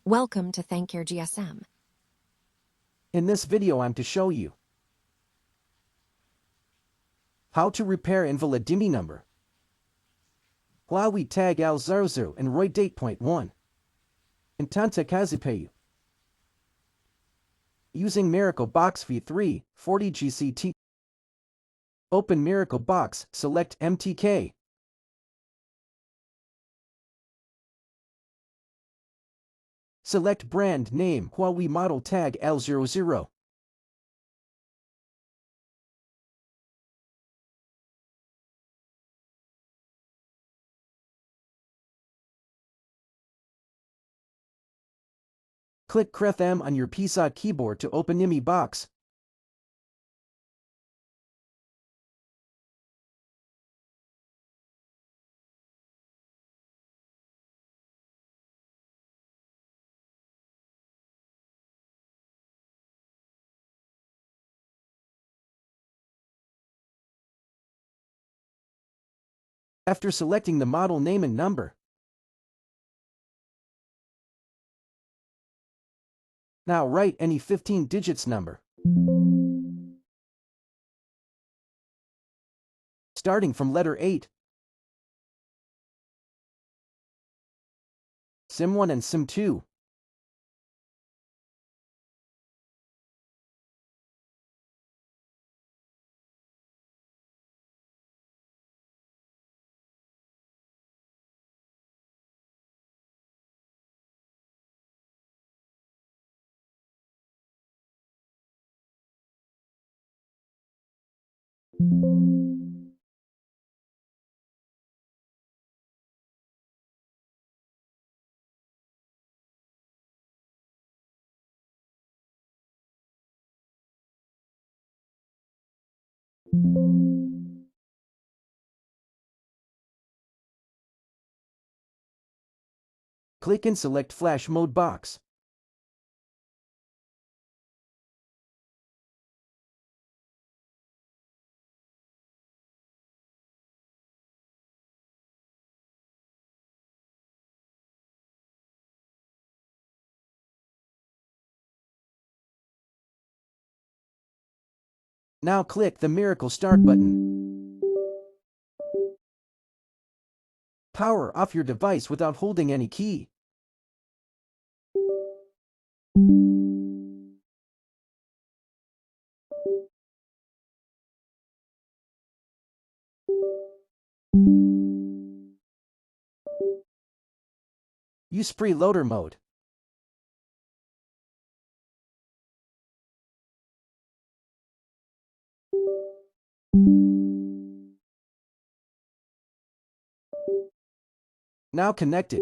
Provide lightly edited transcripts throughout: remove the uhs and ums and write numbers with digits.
Welcome to ThankCare GSM. In this video I'm to show you how to repair invalid IMEI number. Huawei TAG AL00 Android 8.1. Intenta Kazipayu. Using Miracle Box V3, 40 GCT. Open Miracle Box, select MTK. Select brand name Huawei model TAG AL00. Click Ctrl M on your PC keyboard to open IMEI box. After selecting the model name and number, now write any 15 digits number. Starting from letter 8. SIM1 and SIM2. Click and select Flash Mode box. Now click the Miracle Start button. Power off your device without holding any key. Use preloader mode. Now connected.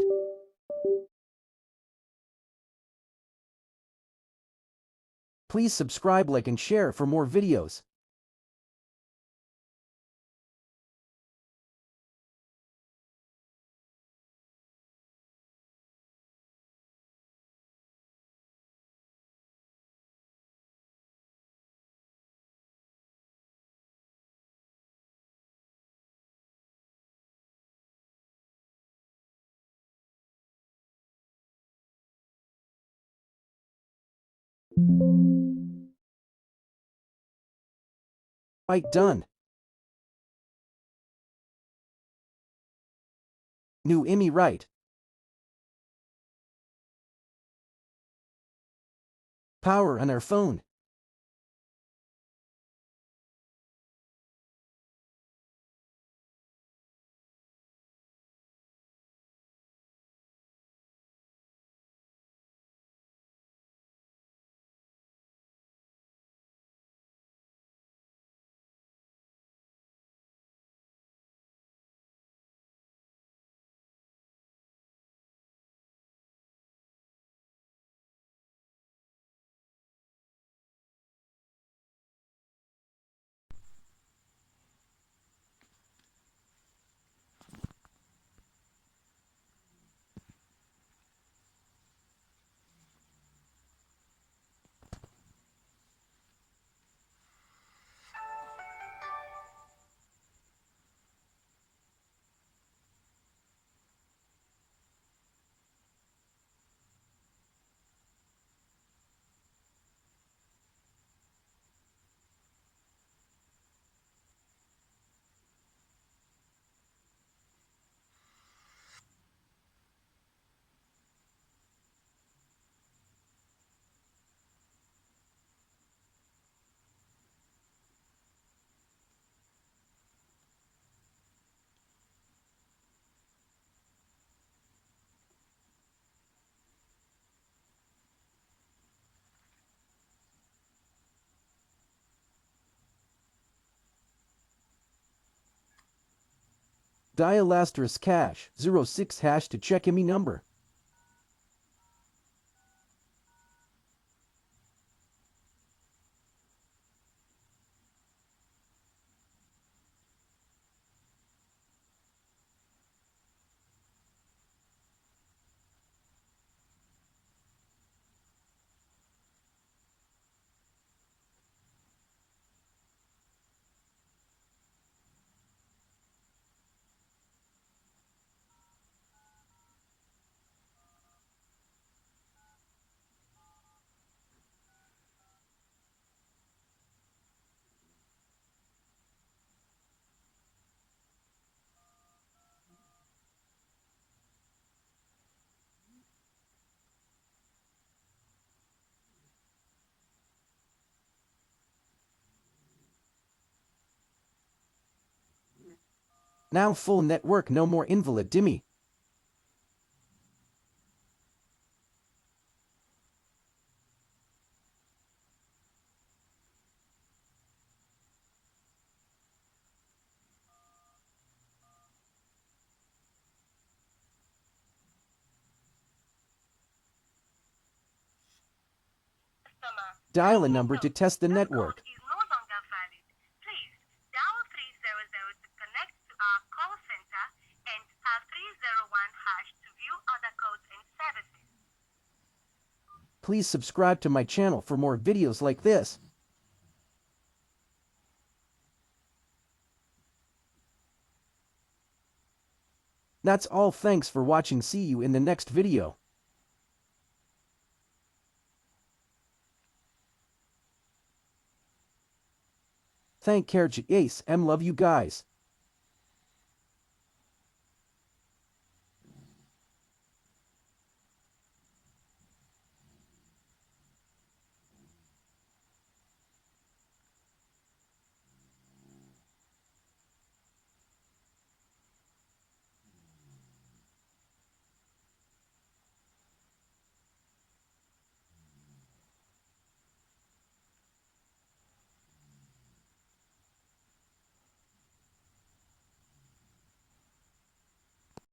Please subscribe, like and share for more videos. Right, done. New IMEI right. Power on our phone. dial *#06# to check IMEI number. Now full network, no more invalid dimmy. Dial a number to test the network. Is no longer valid. Please dial 300 to connect to our call center and *301# to view other codes and services. Please subscribe to my channel for more videos like this. That's all, thanks for watching, see you in the next video. Thank care GCT, love you guys.